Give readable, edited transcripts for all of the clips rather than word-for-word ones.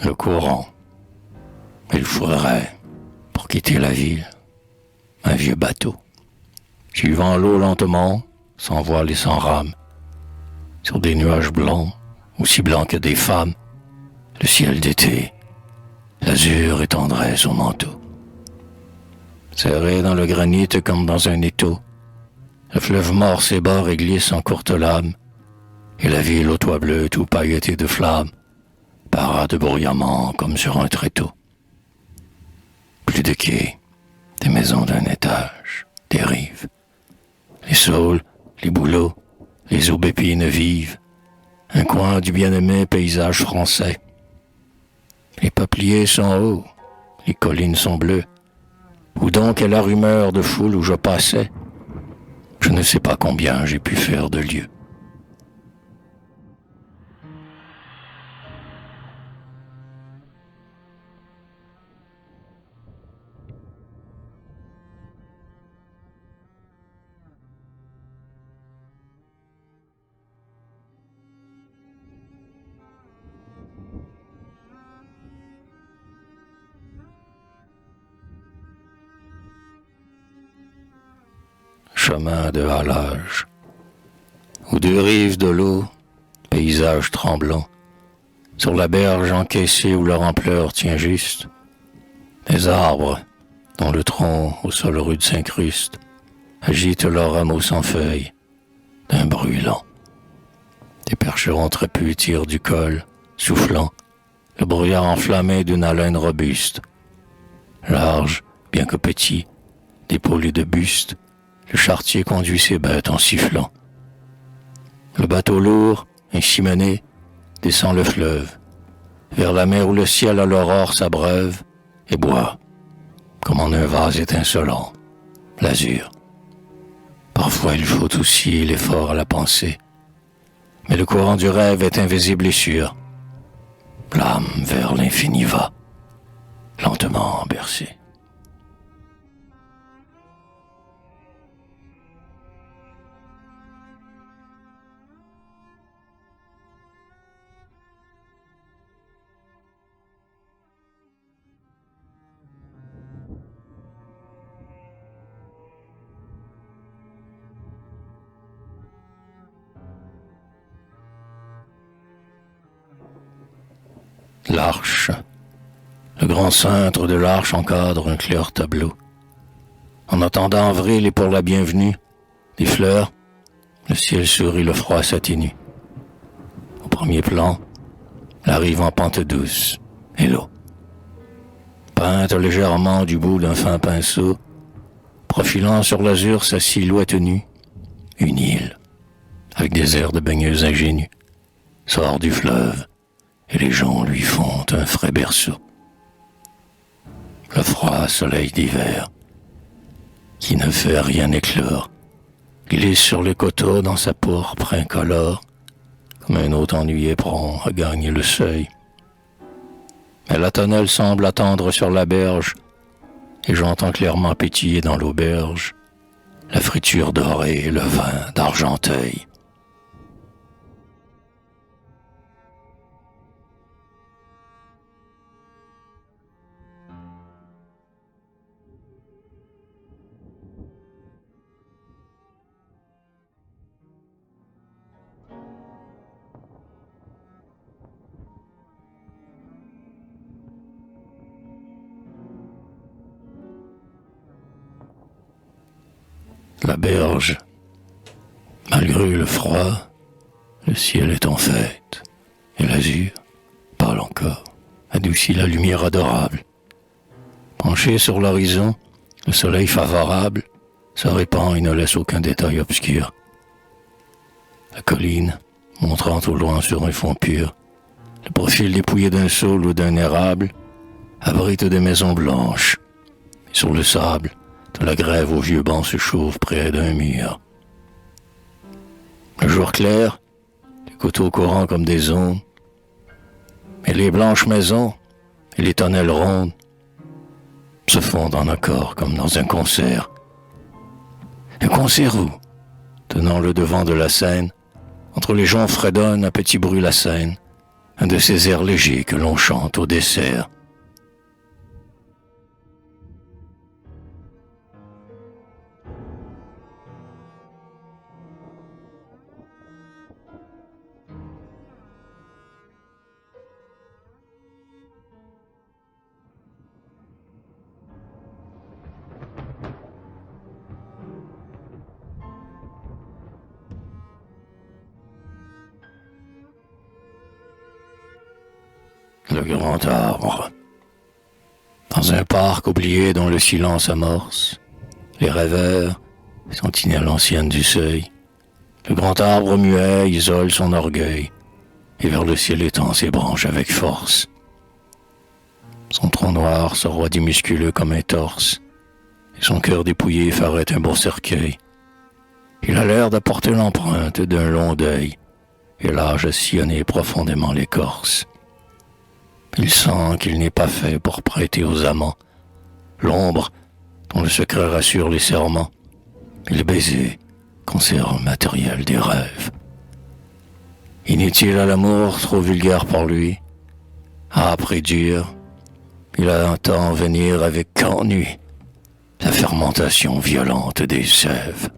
le courant. Il faudrait, pour quitter la ville, un vieux bateau, suivant l'eau lentement, sans voile et sans rame, sur des nuages blancs, aussi blancs que des femmes, le ciel d'été, l'azur et tendresse au manteau. Serré dans le granit comme dans un étau, le fleuve mord ses bords et glisse en courte lame, et la ville au toit bleu tout pailleté de flammes parade bruyamment comme sur un tréteau. Plus de quais, des maisons d'un étage, des rives, les saules, les bouleaux, les aubépines vives, un coin du bien-aimé paysage français. Les peupliers sont hauts, les collines sont bleues. Où donc est la rumeur de foule où je passais? Je ne sais pas combien j'ai pu faire de lieues. Chemin de halage, aux deux rives de l'eau, paysage tremblant, sur la berge encaissée où leur ampleur tient juste, des arbres, dont le tronc au sol rude s'incruste, agitent leurs rameaux sans feuilles, d'un bruit lent. Des percherons trapus tirent du col, soufflant, le brouillard enflammé d'une haleine robuste. Large, bien que petit, d'épaule et de buste, le charretier conduit ses bêtes en sifflant. Le bateau lourd, ainsi mené, descend le fleuve, vers la mer où le ciel à l'aurore s'abreuve et boit, comme en un vase étincelant, l'azur. Parfois il faut aussi l'effort à la pensée, mais le courant du rêve est invisible et sûr. L'âme vers l'infini va, lentement bercée. L'arche. Le grand cintre de l'arche encadre un clair tableau. En attendant avril et pour la bienvenue, des fleurs, le ciel sourit, le froid s'atténue. Au premier plan, la rive en pente douce et l'eau. Peinte légèrement du bout d'un fin pinceau, profilant sur l'azur sa silhouette nue, une île, avec des airs de baigneuse ingénue, sort du fleuve, et les gens lui font un frais berceau. Le froid soleil d'hiver, qui ne fait rien éclore, glisse sur les coteaux dans sa pourpre incolore, comme un hôte ennuyé prompt à gagner le seuil. Mais la tonnelle semble attendre sur la berge, et j'entends clairement pétiller dans l'auberge la friture dorée et le vin d'Argenteuil. La berge, malgré le froid, le ciel est en fête, et l'azur parle encore, adoucit la lumière adorable. Penché sur l'horizon, le soleil favorable se répand et ne laisse aucun détail obscur. La colline, montrant au loin sur un fond pur, le profil dépouillé d'un saule ou d'un érable, abrite des maisons blanches, et sur le sable, de la grève aux vieux bancs se chauffe près d'un mur. Le jour clair, les coteaux courants comme des ondes, et les blanches maisons et les tonnelles rondes se fondent en accord comme dans un concert. Un concert où, tenant le devant de la scène, entre les joncs fredonne à petit bruit la Seine, un de ces airs légers que l'on chante au dessert. Le grand arbre. Dans un parc oublié dont le silence amorce, les rêveurs, sentinelles anciennes du seuil, le grand arbre muet isole son orgueil et vers le ciel étend ses branches avec force. Son tronc noir se roidit musculeux comme un torse, et son cœur dépouillé ferait un beau cercueil. Il a l'air d'apporter l'empreinte d'un long deuil, et l'âge a sillonné profondément l'écorce. Il sent qu'il n'est pas fait pour prêter aux amants l'ombre dont le secret rassure les serments, et le baiser conserve matériel des rêves. Inutile à l'amour, trop vulgaire pour lui, âpre et dur, il entend venir avec ennui la fermentation violente des sèves.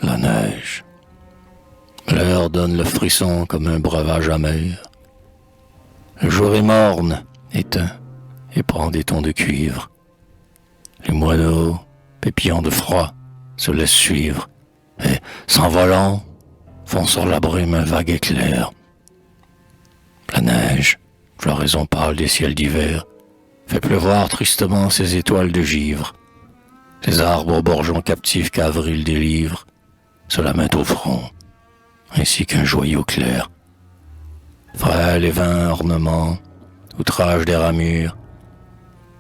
La neige. L'heure donne le frisson comme un breuvage amer. Le jour est morne, éteint, et prend des tons de cuivre. Les moineaux, pépillant de froid, se laissent suivre, et, s'envolant, font sur la brume un vague éclair. La neige, floraison pâle des ciels d'hiver, fait pleuvoir tristement ses étoiles de givre. Ces arbres bourgeons captifs qu'avril délivre se la mettent au front, ainsi qu'un joyau clair. Frêle et vain ornement, outrage des ramures,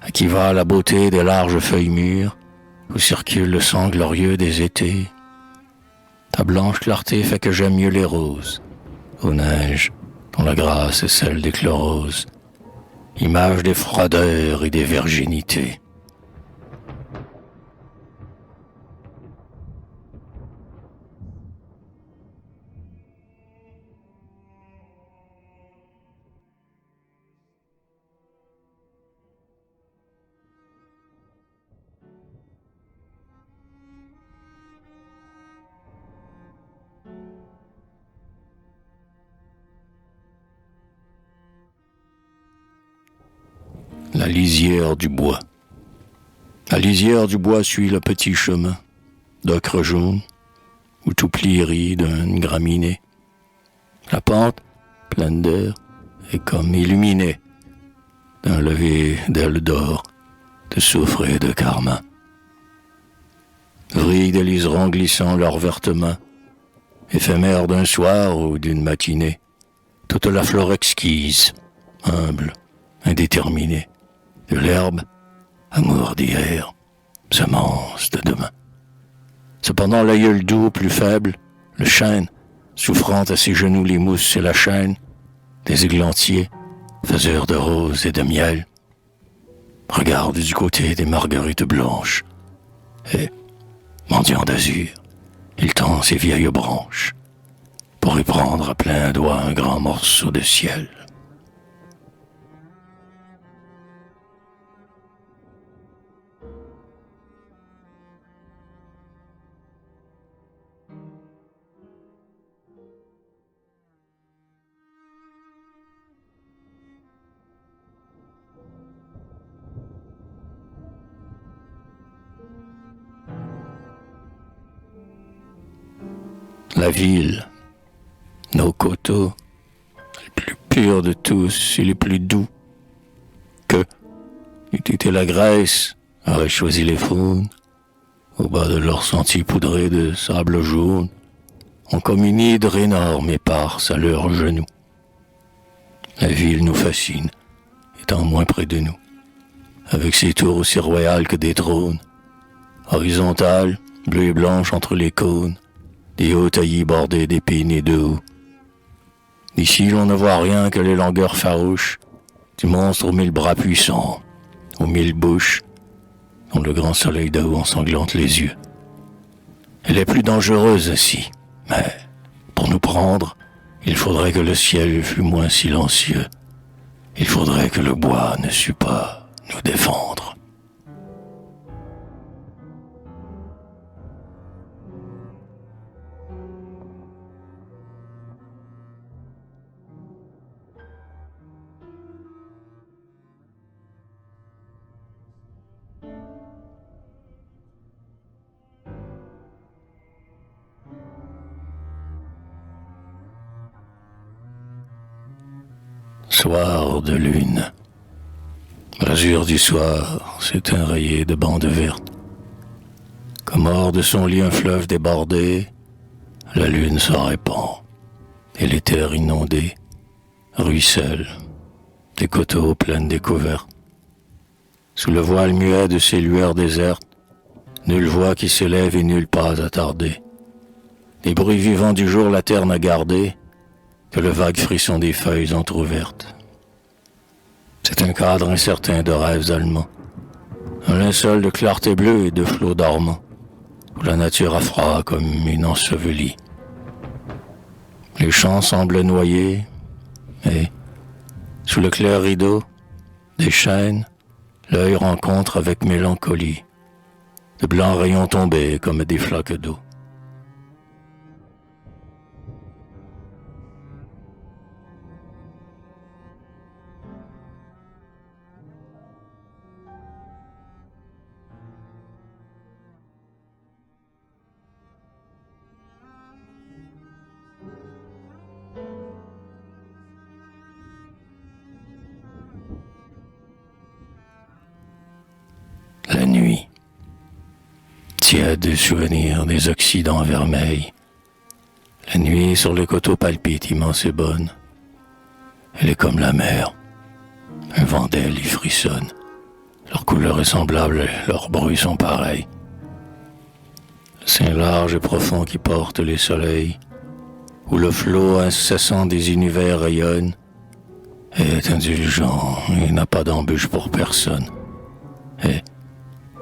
à qui va la beauté des larges feuilles mûres, où circule le sang glorieux des étés. Ta blanche clarté fait que j'aime mieux les roses, aux neiges, dont la grâce est celle des chloroses, image des froideurs et des virginités. La lisière du bois. La lisière du bois suit le petit chemin d'ocre jaune, où tout pli rit d'une graminée. La pente, pleine d'air, est comme illuminée d'un lever d'ailes d'or, de soufre et de carmin. Vrillent des liserons glissant leurs vertes mains, éphémères d'un soir ou d'une matinée, toute la flore exquise, humble, indéterminée, de l'herbe, amour d'hier, semence de demain. Cependant l'aïeul doux, plus faible, le chêne, souffrant à ses genoux les mousses et la chaîne, des églantiers, faiseurs de roses et de miel, regarde du côté des marguerites blanches, et, mendiant d'azur, il tend ses vieilles branches, pour y prendre à plein doigt un grand morceau de ciel. La ville, nos coteaux, les plus purs de tous et les plus doux, que, eût été la Grèce, aurait choisi les faunes, au bas de leurs sentiers poudrés de sable jaune, ont comme une hydre énorme éparse à leurs genoux. La ville nous fascine étant moins près de nous, avec ses tours aussi royales que des trônes, horizontales, bleues et blanches entre les cônes, des hauts taillis bordés d'épines et de houx. D'ici, l'on ne voit rien que les longueurs farouches du monstre aux 1000 bras puissants, aux 1000 bouches, dont le grand soleil d'Aou ensanglante les yeux. Elle est plus dangereuse ainsi, mais pour nous prendre, il faudrait que le ciel fût moins silencieux. Il faudrait que le bois ne sût pas nous défendre. Soir de lune. L'azur du soir s'est rayé de bandes vertes. Comme hors de son lit un fleuve débordé, la lune s'en répand, et les terres inondées ruissellent des coteaux pleines découvertes. Sous le voile muet de ces lueurs désertes, nulle voix qui s'élève et nulle pas attardée. Les bruits vivants du jour la terre n'a gardé que le vague frisson des feuilles entr'ouvertes. C'est un cadre incertain de rêves allemands, un linceul de clarté bleue et de flots dormants, où la nature a froid comme une ensevelie. Les champs semblent noyés, et, sous le clair rideau, des chênes, l'œil rencontre avec mélancolie de blancs rayons tombés comme des flaques d'eau. La nuit, tiède souvenir des occidents vermeils. La nuit sur les coteaux palpite immense et bonne. Elle est comme la mer, un vent d'ailes y frissonne. Leur couleur est semblable, leurs bruits sont pareils. Le sein large et profond qui porte les soleils, où le flot incessant des univers rayonne, est indulgent et n'a pas d'embûche pour personne. Et,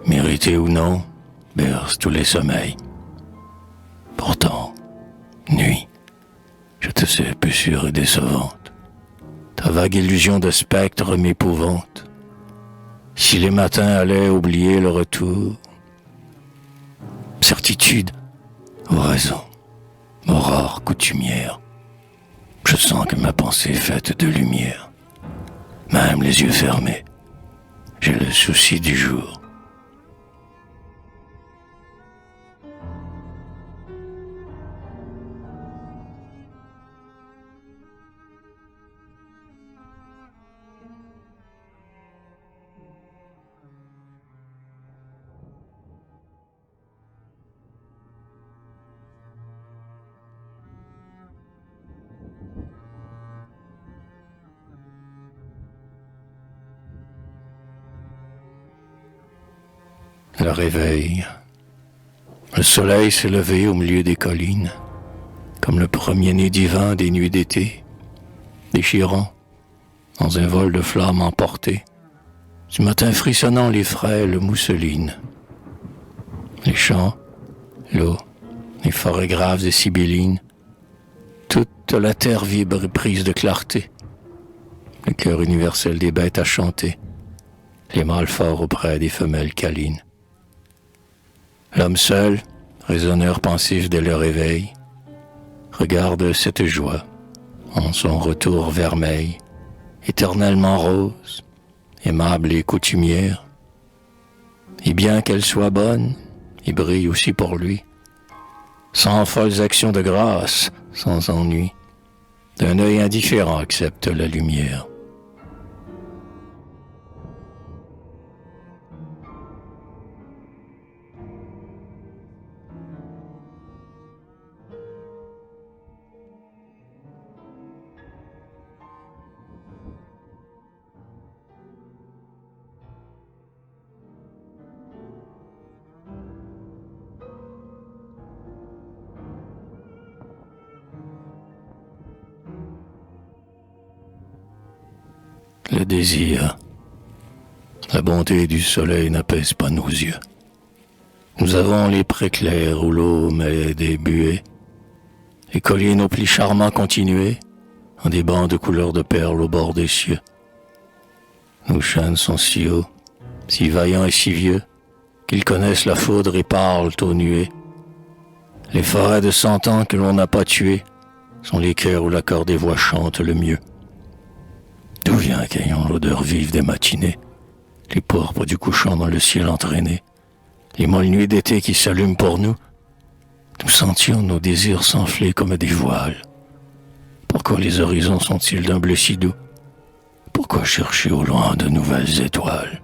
mérité ou non, berce tous les sommeils. Pourtant, nuit, je te sais peu sûre et décevante. Ta vague illusion de spectre m'épouvante. Si les matins allaient oublier le retour, certitude, oraison, aurore coutumière, je sens que ma pensée est faite de lumière. Même les yeux fermés, j'ai le souci du jour. Le réveil. Le soleil s'est levé au milieu des collines, comme le premier-né divin des nuits d'été, déchirant, dans un vol de flammes emporté, du matin frissonnant les frêles mousselines. Les champs, l'eau, les forêts graves et sibyllines, toute la terre vibre prise de clarté. Le cœur universel des bêtes a chanté, les mâles forts auprès des femelles câlines. L'homme seul, raisonneur pensif dès le réveil, regarde cette joie en son retour vermeil, éternellement rose, aimable et coutumière. Et bien qu'elle soit bonne, et brille aussi pour lui, sans folles actions de grâce, sans ennui, d'un œil indifférent accepte la lumière. le désir, la bonté du soleil n'apaise pas nos yeux. Nous avons les prés clairs où l'eau met des buées, les collines aux plis charmants continués, en des bancs de couleur de perles au bord des cieux. Nos chênes sont si hauts, si vaillants et si vieux, qu'ils connaissent la foudre et parlent aux nuées. Les forêts de 100 ans que l'on n'a pas tuées sont les cœurs où l'accord des voix chante le mieux. D'où vient qu'ayant l'odeur vive des matinées, les pourpres du couchant dans le ciel entraîné, les molles nuits d'été qui s'allument pour nous, nous sentions nos désirs s'enfler comme des voiles. Pourquoi les horizons sont-ils d'un bleu si doux? Pourquoi chercher au loin de nouvelles étoiles?